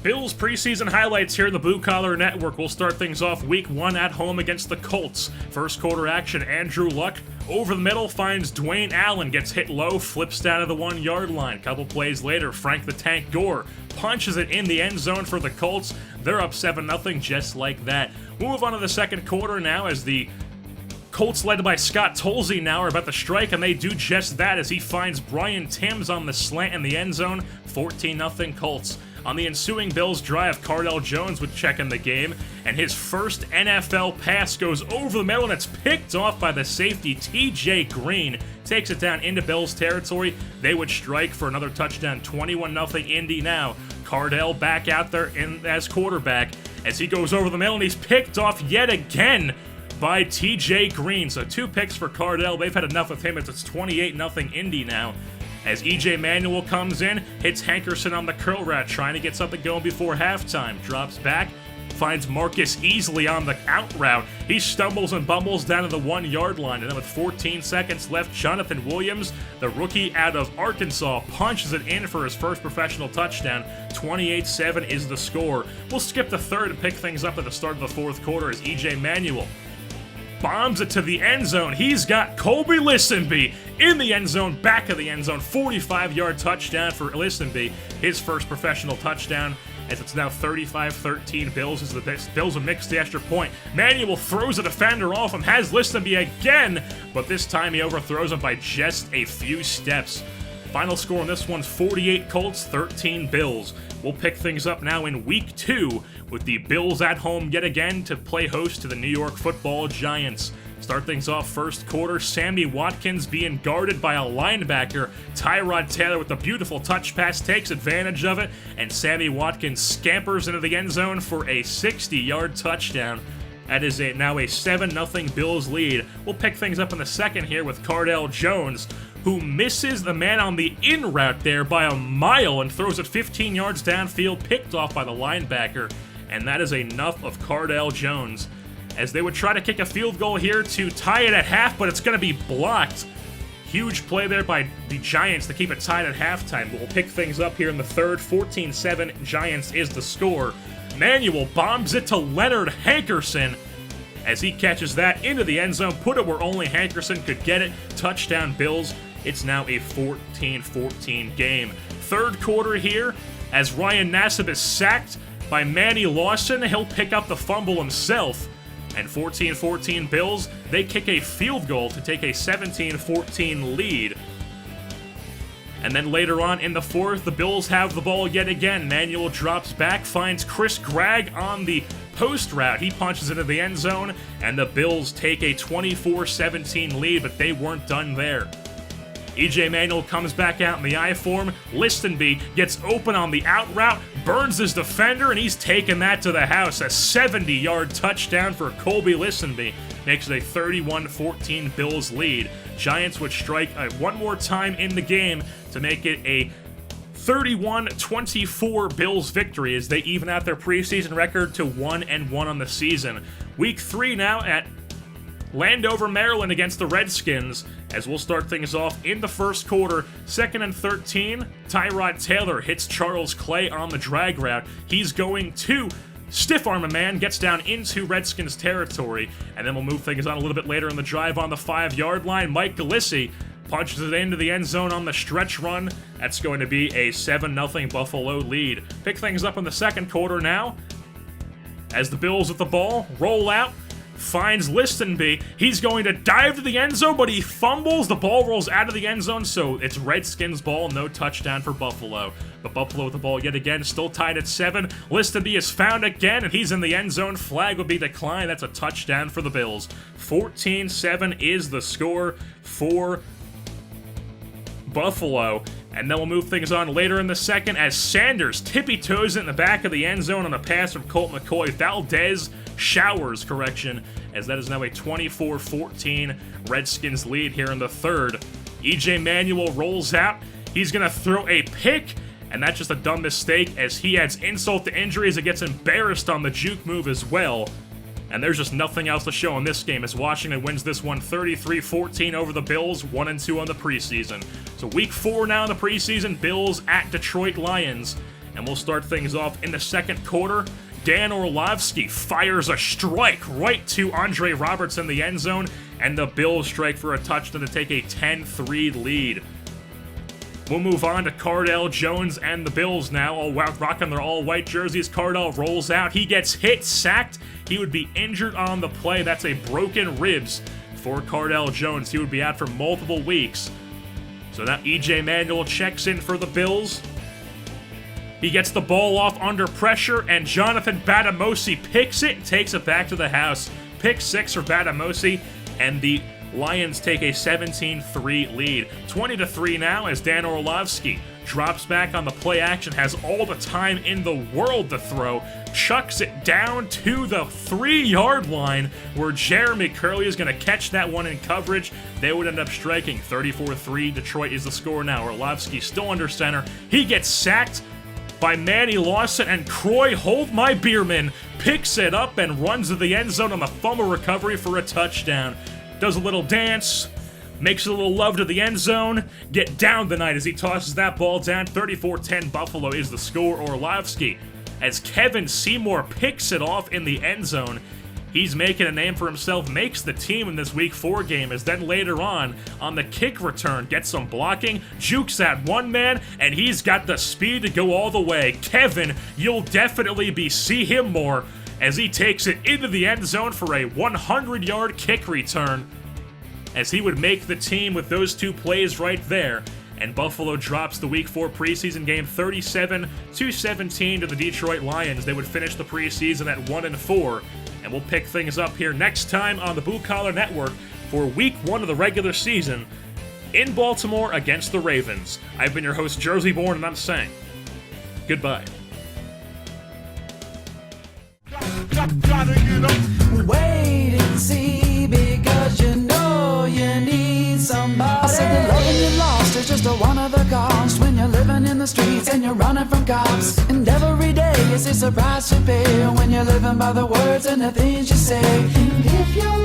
Bills preseason highlights here in the Blue Collar Network. We'll start things off week 1 at home against the Colts. First quarter action, Andrew Luck over the middle finds Dwayne Allen, gets hit low, flips down to the 1-yard line. Couple plays later, Frank the Tank Gore punches it in the end zone for the Colts. They're up 7-0 just like that. We'll move on to the second quarter now as the Colts, led by Scott Tolzien, now are about to strike, and they do just that as he finds Brian Timms on the slant in the end zone. 14-0 Colts. On the ensuing Bills drive, Cardell Jones would check in the game, and his first NFL pass goes over the middle, and it's picked off by the safety, TJ Green. Takes it down into Bills territory. They would strike for another touchdown. 21-0 Indy now. Cardell back out there as quarterback as he goes over the middle, and he's picked off yet again by TJ Green. So 2 picks for Cardell. They've had enough of him as it's 28-0 Indy now. As EJ Manuel comes in, hits Hankerson on the curl route, trying to get something going before halftime. Drops back, finds Marcus Easley on the out route. He stumbles and bumbles down to the 1-yard line. And then with 14 seconds left, Jonathan Williams, the rookie out of Arkansas, punches it in for his first professional touchdown. 28-7 is the score. We'll skip the third and pick things up at the start of the fourth quarter as EJ Manuel bombs it to the end zone. He's got Colby Listenby in the end zone, back of the end zone. 45-yard touchdown for Listenby. His first professional touchdown, as it's now 35-13 Bills as the Bills have mixed the extra point. Manuel throws a defender off him, has Listenby again, but this time he overthrows him by just a few steps. Final score on this one's 48 Colts, 13 Bills. We'll pick things up now in week 2 with the Bills at home yet again to play host to the New York Football Giants. Start things off first quarter, Sammy Watkins being guarded by a linebacker. Tyrod Taylor with a beautiful touch pass takes advantage of it, and Sammy Watkins scampers into the end zone for a 60-yard touchdown. That is now a 7-0 Bills lead. We'll pick things up in the second here with Cardell Jones, who misses the man on the in route there by a mile and throws it 15 yards downfield, picked off by the linebacker. And that is enough of Cardell Jones, as they would try to kick a field goal here to tie it at half, but it's going to be blocked. Huge play there by the Giants to keep it tied at halftime. But we'll pick things up here in the third. 14-7 Giants is the score. Manuel bombs it to Leonard Hankerson as he catches that into the end zone, put it where only Hankerson could get it. Touchdown Bills. It's now a 14-14 game. Third quarter here, as Ryan Nassib is sacked by Manny Lawson. He'll pick up the fumble himself. And 14-14 Bills, they kick a field goal to take a 17-14 lead. And then later on in the fourth, the Bills have the ball yet again. Manuel drops back, finds Chris Gregg on the post route. He punches into the end zone, and the Bills take a 24-17 lead, but they weren't done there. EJ Manuel comes back out in the I form. Listenby gets open on the out route, burns his defender, and he's taken that to the house. A 70-yard touchdown for Colby Listenby makes it a 31-14 Bills lead. Giants would strike one more time in the game to make it a 31-24 Bills victory as they even out their preseason record to 1-1 on the season. Week 3 now at Landover, Maryland against the Redskins, as we'll start things off in the first quarter. 2nd and 13, Tyrod Taylor hits Charles Clay on the drag route. He's going to stiff arm a man, gets down into Redskins territory, and then we'll move things on a little bit later in the drive on the 5-yard line. Mike Galissi punches it into the end zone on the stretch run. That's going to be a 7-0 Buffalo lead. Pick things up in the second quarter now, as the Bills with the ball roll out. Finds Listenby. He's going to dive to the end zone, but he fumbles. The ball rolls out of the end zone, so it's Redskins ball. No touchdown for Buffalo. But Buffalo with the ball yet again, still tied at 7. Listenby is found again, and he's in the end zone. Flag will be declined. That's a touchdown for the Bills. 14-7 is the score for Buffalo. And then we'll move things on later in the second as Sanders tippy-toes it in the back of the end zone on a pass from Colt McCoy. Valdez Showers, as that is now a 24-14 Redskins lead here in the third. EJ Manuel rolls out. He's going to throw a pick, and that's just a dumb mistake as he adds insult to injury as it gets embarrassed on the juke move as well. And there's just nothing else to show in this game as Washington wins this one 33-14 over the Bills, 1-2 on the preseason. So week 4 now in the preseason, Bills at Detroit Lions. And we'll start things off in the second quarter. Dan Orlovsky fires a strike right to Andre Roberts in the end zone, and the Bills strike for a touchdown to take a 10-3 lead. We'll move on to Cardale Jones and the Bills now, all rocking their all-white jerseys. Cardale rolls out. He gets hit, sacked. He would be injured on the play. That's a broken ribs for Cardale Jones. He would be out for multiple weeks. So now E.J. Manuel checks in for the Bills. He gets the ball off under pressure, and Jonathan Batamosi picks it and takes it back to the house. Pick 6 for Batamosi, and the Lions take a 17-3 lead. 20-3 now as Dan Orlovsky drops back on the play action, has all the time in the world to throw, chucks it down to the 3-yard line where Jeremy Curley is going to catch that one in coverage. They would end up striking. 34-3, Detroit is the score now. Orlovsky still under center. He gets sacked by Manny Lawson, and Croy, hold my Bierman, picks it up and runs to the end zone on the fumble recovery for a touchdown. Does a little dance, makes a little love to the end zone, get down the night as he tosses that ball down. 34-10 Buffalo is the score. Orlovsky, as Kevin Seymour picks it off in the end zone. He's making a name for himself, makes the team in this Week 4 game, as then later on the kick return, gets some blocking, jukes that one man, and he's got the speed to go all the way. Kevin, you'll definitely see him more as he takes it into the end zone for a 100-yard kick return, as he would make the team with those two plays right there. And Buffalo drops the Week 4 preseason game 37-17 to the Detroit Lions. They would finish the preseason at 1-4. And we'll pick things up here next time on the Blue Collar Network for Week 1 of the regular season in Baltimore against the Ravens. I've been your host, Jersey Bourne, and I'm saying goodbye. Wait and see, because you know you need somebody. I said the loving you lost is just a one of the cost when you're living in the streets and you're running from cops. And every day is a surprise to pay when you're living by the words and the things you say. And if your